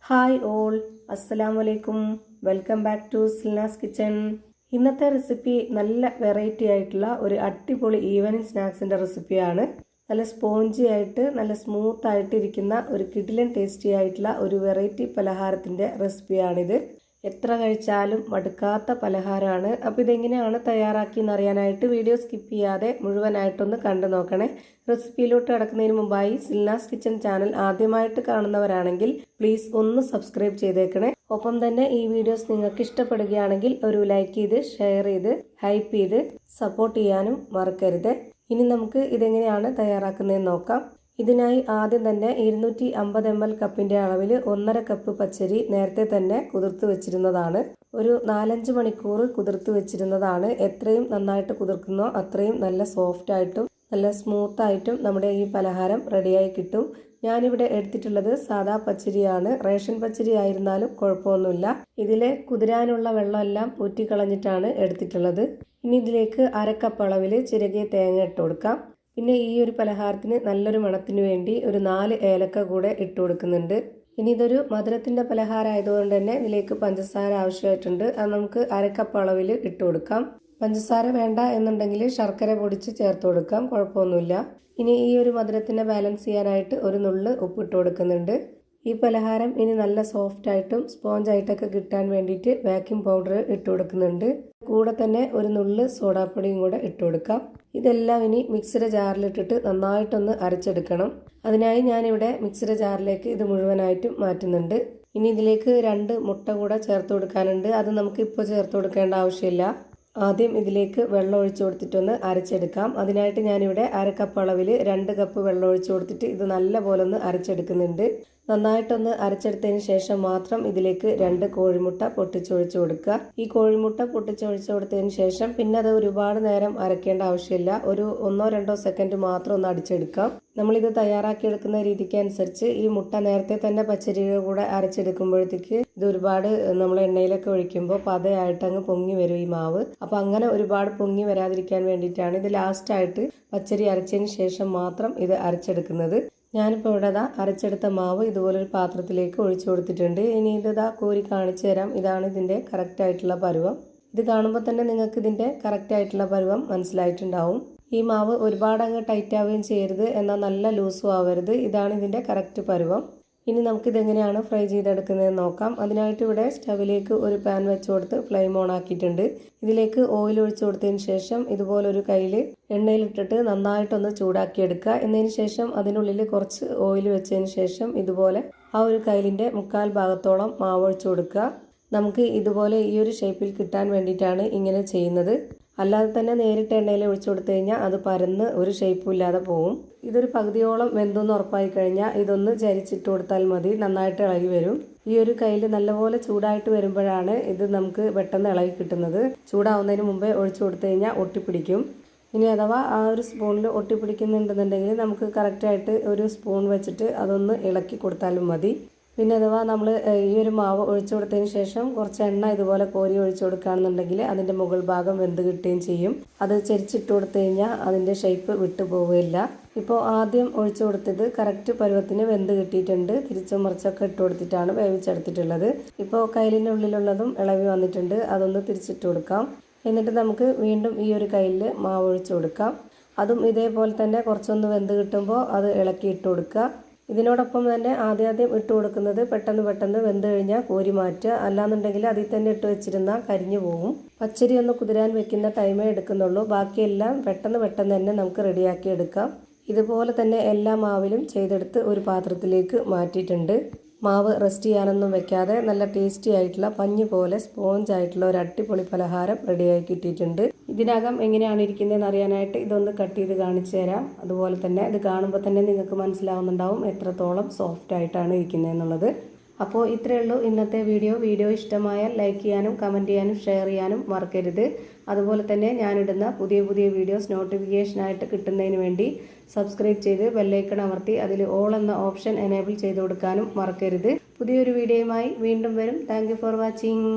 Hi all, അസ്സലാമു അലൈക്കും. Welcome back to Silna's kitchen. ഇന്നത്തെ റെസിപ്പി നല്ല വെറൈറ്റി ആയിട്ടുള്ള ഒരു അടിപൊളി ഈവനിങ് സ്നാക്സിൻ്റെ റെസിപ്പിയാണ്. നല്ല സ്പോഞ്ചി ആയിട്ട് നല്ല സ്മൂത്ത് ആയിട്ട് ഇരിക്കുന്ന ഒരു കിടിലൻ ടേസ്റ്റി ആയിട്ടുള്ള ഒരു വെറൈറ്റി പലഹാരത്തിൻ്റെ റെസിപ്പിയാണിത്. എത്ര കഴിച്ചാലും മടുക്കാത്ത പലഹാരമാണ്. അപ്പോൾ ഇതെങ്ങനെയാണ് തയ്യാറാക്കിയെന്ന് അറിയാനായിട്ട് വീഡിയോ സ്കിപ്പ് ചെയ്യാതെ മുഴുവനായിട്ടൊന്ന് കണ്ടു നോക്കണേ. റെസിപ്പിയിലോട്ട് കിടക്കുന്നതിന് മുമ്പായി സിൽനാസ് കിച്ചൺ ചാനൽ ആദ്യമായിട്ട് കാണുന്നവരാണെങ്കിൽ പ്ലീസ് ഒന്ന് സബ്സ്ക്രൈബ് ചെയ്തേക്കണേ. ഒപ്പം തന്നെ ഈ വീഡിയോസ് നിങ്ങൾക്ക് ഇഷ്ടപ്പെടുകയാണെങ്കിൽ ഒരു ലൈക്ക് ചെയ്ത് ഷെയർ ചെയ്ത് ഹൈപ്പ് ചെയ്ത് സപ്പോർട്ട് ചെയ്യാനും മറക്കരുത്. ഇനി നമുക്ക് ഇതെങ്ങനെയാണ് തയ്യാറാക്കുന്നതെന്ന് നോക്കാം. ഇതിനായി ആദ്യം തന്നെ 250 ml കപ്പിൻ്റെ അളവിൽ 1.5 കപ്പ് പച്ചരി നേരത്തെ തന്നെ കുതിർത്ത് വെച്ചിരുന്നതാണ്. ഒരു 4-5 മണിക്കൂർ കുതിർത്ത് വെച്ചിരുന്നതാണ്. എത്രയും നന്നായിട്ട് കുതിർക്കുന്നോ അത്രയും നല്ല സോഫ്റ്റ് ആയിട്ടും നല്ല സ്മൂത്ത് ആയിട്ടും നമ്മുടെ ഈ പലഹാരം റെഡിയായി കിട്ടും. ഞാനിവിടെ എടുത്തിട്ടുള്ളത് സാദാ പച്ചരിയാണ്. റേഷൻ പച്ചരി ആയിരുന്നാലും കുഴപ്പമൊന്നുമില്ല. ഇതിലെ കുതിരാനുള്ള വെള്ളമെല്ലാം ഊറ്റിക്കളഞ്ഞിട്ടാണ് എടുത്തിട്ടുള്ളത്. ഇനി ഇതിലേക്ക് 1/2 കപ്പ് അളവിൽ ചിരകിയ തേങ്ങ ഇട്ട് കൊടുക്കാം. പിന്നെ ഈ ഒരു പലഹാരത്തിന് നല്ലൊരു മണത്തിന് വേണ്ടി ഒരു 4 ഏലക്ക കൂടെ ഇട്ട് കൊടുക്കുന്നുണ്ട്. ഇനി ഇതൊരു മധുരത്തിൻ്റെ പലഹാരം ആയതുകൊണ്ട് തന്നെ ഇതിലേക്ക് പഞ്ചസാര ആവശ്യമായിട്ടുണ്ട്. അത് നമുക്ക് 1/2 കപ്പ് അളവിൽ ഇട്ട് കൊടുക്കാം. പഞ്ചസാര വേണ്ട എന്നുണ്ടെങ്കിൽ ശർക്കര പൊടിച്ച് ചേർത്ത് കൊടുക്കാം, കുഴപ്പമൊന്നുമില്ല. ഇനി ഈ ഒരു മധുരത്തിനെ ബാലൻസ് ചെയ്യാനായിട്ട് ഒരു നുള്ള് ഉപ്പിട്ട് കൊടുക്കുന്നുണ്ട്. ഈ പലഹാരം ഇനി നല്ല സോഫ്റ്റ് ആയിട്ടും സ്പോഞ്ച് ആയിട്ടൊക്കെ കിട്ടാൻ വേണ്ടിയിട്ട് ബേക്കിംഗ് പൗഡർ ഇട്ട് കൊടുക്കുന്നുണ്ട്. കൂടെ തന്നെ ഒരു നുള്ള് സോഡാപ്പൊടിയും കൂടെ ഇട്ട് കൊടുക്കാം. ഇതെല്ലാം ഇനി മിക്സിയുടെ ജാറിലിട്ടിട്ട് നന്നായിട്ടൊന്ന് അരച്ചെടുക്കണം. അതിനായി ഞാനിവിടെ മിക്സിയുടെ ജാറിലേക്ക് ഇത് മുഴുവനായിട്ടും മാറ്റുന്നുണ്ട്. ഇനി ഇതിലേക്ക് 2 മുട്ട കൂടെ ചേർത്ത് കൊടുക്കാനുണ്ട്. അത് നമുക്ക് ഇപ്പോൾ ചേർത്ത് കൊടുക്കേണ്ട ആവശ്യമില്ല. ആദ്യം ഇതിലേക്ക് വെള്ളം ഒഴിച്ചു കൊടുത്തിട്ടൊന്ന് അരച്ചെടുക്കാം. അതിനായിട്ട് ഞാനിവിടെ 1/2 കപ്പ് അളവിൽ 2 കപ്പ് വെള്ളം ഒഴിച്ചു കൊടുത്തിട്ട് ഇത് നല്ല പോലെ ഒന്ന് അരച്ചെടുക്കുന്നുണ്ട്. നന്നായിട്ടൊന്ന് അരച്ചെടുത്തതിന് ശേഷം മാത്രം ഇതിലേക്ക് 2 കോഴിമുട്ട പൊട്ടിച്ചൊഴിച്ചു കൊടുക്കുക. ഈ കോഴിമുട്ട പൊട്ടിച്ചൊഴിച്ചു കൊടുത്തതിന് ശേഷം പിന്നെ അത് ഒരുപാട് നേരം അരക്കേണ്ട ആവശ്യമില്ല. ഒരു 1-2 സെക്കൻഡ് മാത്രം ഒന്ന് അടിച്ചെടുക്കാം. നമ്മളിത് തയ്യാറാക്കിയെടുക്കുന്ന രീതിക്ക് അനുസരിച്ച് ഈ മുട്ട നേരത്തെ തന്നെ പച്ചരിയുടെ കൂടെ അരച്ചെടുക്കുമ്പോഴത്തേക്ക് ഇത് ഒരുപാട് നമ്മൾ എണ്ണയിലൊക്കെ ഒഴിക്കുമ്പോൾ പതയായിട്ട് അങ്ങ് പൊങ്ങി വരും ഈ മാവ്. അപ്പോൾ അങ്ങനെ ഒരുപാട് പൊങ്ങി വരാതിരിക്കാൻ വേണ്ടിയിട്ടാണ് ഇത് ലാസ്റ്റായിട്ട് പച്ചരി അരച്ചതിന് ശേഷം മാത്രം ഇത് അരച്ചെടുക്കുന്നത്. ഞാനിപ്പോൾ ഇവിടെ അരച്ചെടുത്ത മാവ് ഇതുപോലൊരു പാത്രത്തിലേക്ക് ഒഴിച്ചു കൊടുത്തിട്ടുണ്ട്. ഇനി ഇതാ കോരി കാണിച്ചു തരാം. ഇതാണ് ഇതിൻ്റെ കറക്റ്റായിട്ടുള്ള പരുവം. ഇത് കാണുമ്പോൾ തന്നെ നിങ്ങൾക്ക് ഇതിൻ്റെ കറക്റ്റായിട്ടുള്ള പരുവം മനസ്സിലായിട്ടുണ്ടാവും. ഈ മാവ് ഒരുപാട് അങ്ങ് ടൈറ്റ് ആവുകയും ചെയ്യരുത്, എന്നാൽ നല്ല ലൂസും ആവരുത്. ഇതാണ് ഇതിൻ്റെ കറക്റ്റ് പരുവം. ഇനി നമുക്കിതെങ്ങനെയാണ് ഫ്രൈ ചെയ്തെടുക്കുന്നതെന്ന് നോക്കാം. അതിനായിട്ട് ഇവിടെ സ്റ്റവിലേക്ക് ഒരു പാൻ വെച്ച് കൊടുത്ത് ഫ്ലെയിം ഓൺ ആക്കിയിട്ടുണ്ട്. ഇതിലേക്ക് ഓയിൽ ഒഴിച്ചു കൊടുത്തതിന് ശേഷം ഇതുപോലൊരു കയ്യിൽ എണ്ണയിലിട്ടിട്ട് നന്നായിട്ടൊന്ന് ചൂടാക്കിയെടുക്കുക. എന്നതിന് ശേഷം അതിനുള്ളിൽ കുറച്ച് ഓയിൽ വെച്ചതിന് ശേഷം ഇതുപോലെ ആ ഒരു കയ്യിലിൻ്റെ 1/4 ഭാഗത്തോളം മാവ് ഒഴിച്ചു കൊടുക്കുക. നമുക്ക് ഇതുപോലെ ഈ ഒരു ഷേപ്പിൽ കിട്ടാൻ വേണ്ടിയിട്ടാണ് ഇങ്ങനെ ചെയ്യുന്നത്. അല്ലാതെ തന്നെ നേരിട്ട് എണ്ണയിൽ ഒഴിച്ചു കൊടുത്തു കഴിഞ്ഞാൽ അത് പരന്ന് ഒരു ഷേപ്പും ഇല്ലാതെ പോകും. ഇതൊരു പകുതിയോളം വെന്തൊന്ന് ഉറപ്പായി കഴിഞ്ഞാൽ ഇതൊന്ന് ചരിച്ചിട്ട് കൊടുത്താൽ മതി, നന്നായിട്ട് ഇളകി വരും. ഈ ഒരു കയ്യിൽ നല്ലപോലെ ചൂടായിട്ട് വരുമ്പോഴാണ് ഇത് നമുക്ക് പെട്ടെന്ന് ഇളകി കിട്ടുന്നത്. ചൂടാവുന്നതിന് മുമ്പേ ഒഴിച്ചു കൊടുത്തു കഴിഞ്ഞാൽ ഒട്ടിപ്പിടിക്കും. ഇനി അഥവാ ആ ഒരു സ്പൂണിൽ ഒട്ടിപ്പിടിക്കുന്നുണ്ടെന്നുണ്ടെങ്കിൽ നമുക്ക് കറക്റ്റായിട്ട് ഒരു സ്പൂൺ വെച്ചിട്ട് അതൊന്ന് ഇളക്കി കൊടുത്താലും മതി. പിന്നെ അഥവാ നമ്മൾ ഈ ഒരു മാവ് ഒഴിച്ചു കൊടുത്തതിന് ശേഷം കുറച്ച് എണ്ണ ഇതുപോലെ കോരി ഒഴിച്ചു കൊടുക്കുകയാണെന്നുണ്ടെങ്കിൽ അതിൻ്റെ മുകൾ ഭാഗം വെന്ത് കിട്ടുകയും ചെയ്യും. അത് ചരിച്ചിട്ട് കൊടുത്തു കഴിഞ്ഞാൽ അതിൻ്റെ ഷേപ്പ് വിട്ടു പോവുകയില്ല. ഇപ്പോൾ ആദ്യം ഒഴിച്ചു കൊടുത്തത് കറക്റ്റ് പരുവത്തിന് വെന്ത് കിട്ടിയിട്ടുണ്ട്. തിരിച്ചും മറിച്ചൊക്കെ ഇട്ട് കൊടുത്തിട്ടാണ് വേവിച്ചെടുത്തിട്ടുള്ളത്. ഇപ്പോൾ കയ്യിലിൻ്റെ ഉള്ളിലുള്ളതും ഇളവി വന്നിട്ടുണ്ട്. അതൊന്ന് തിരിച്ചിട്ട് കൊടുക്കാം. എന്നിട്ട് നമുക്ക് വീണ്ടും ഈ ഒരു കയ്യിൽ മാവ് ഒഴിച്ചു കൊടുക്കാം. അതും ഇതേപോലെ തന്നെ കുറച്ചൊന്ന് വെന്ത് കിട്ടുമ്പോൾ അത് ഇളക്കി ഇട്ട് കൊടുക്കുക. ഇതിനോടൊപ്പം തന്നെ ആദ്യം ഇട്ട് കൊടുക്കുന്നത് പെട്ടെന്ന് വെന്ത് കഴിഞ്ഞാൽ കോരി മാറ്റുക. അല്ലാന്നുണ്ടെങ്കിൽ അതിൽ തന്നെ ഇട്ട് വെച്ചിരുന്നാൽ കരിഞ്ഞു പോകും. പച്ചരി ഒന്ന് കുതിരാൻ വെക്കുന്ന ടൈമേ എടുക്കുന്നുള്ളൂ. ബാക്കിയെല്ലാം പെട്ടെന്ന് തന്നെ നമുക്ക് റെഡിയാക്കി എടുക്കാം. ഇതുപോലെ തന്നെ എല്ലാ മാവിലും ചെയ്തെടുത്ത് ഒരു പാത്രത്തിലേക്ക് മാറ്റിയിട്ടുണ്ട്. മാവ് റെസ്റ്റ് ചെയ്യാനൊന്നും വെക്കാതെ നല്ല ടേസ്റ്റി ആയിട്ടുള്ള പഞ്ഞി പോലെ സ്പോഞ്ച് ആയിട്ടുള്ള ഒരു അടിപൊളി പലഹാരം റെഡിയായി കിട്ടിയിട്ടുണ്ട്. ഇതിനകം എങ്ങനെയാണ് ഇരിക്കുന്നതെന്ന് അറിയാനായിട്ട് ഇതൊന്ന് കട്ട് ചെയ്ത് കാണിച്ചു തരാം. അതുപോലെ തന്നെ ഇത് കാണുമ്പോൾ തന്നെ നിങ്ങൾക്ക് മനസ്സിലാവുന്നുണ്ടാവും എത്രത്തോളം സോഫ്റ്റ് ആയിട്ടാണ് ഇരിക്കുന്നതെന്നുള്ളത്. അപ്പോൾ ഇത്രയേ ഉള്ളൂ ഇന്നത്തെ വീഡിയോ ഇഷ്ടമായാൽ ലൈക്ക് ചെയ്യാനും കമൻറ്റ് ചെയ്യാനും ഷെയർ ചെയ്യാനും മറക്കരുത്. അതുപോലെ തന്നെ ഞാനിടുന്ന പുതിയ വീഡിയോസ് നോട്ടിഫിക്കേഷനായിട്ട് കിട്ടുന്നതിന് വേണ്ടി സബ്സ്ക്രൈബ് ചെയ്ത് ബെല്ലൈക്കൺ അമർത്തി അതിൽ ഓൾ എന്ന ഓപ്ഷൻ എനേബിൾ ചെയ്ത് കൊടുക്കാനും മറക്കരുത്. പുതിയൊരു വീഡിയോയുമായി വീണ്ടും വരും. Thank you for watching.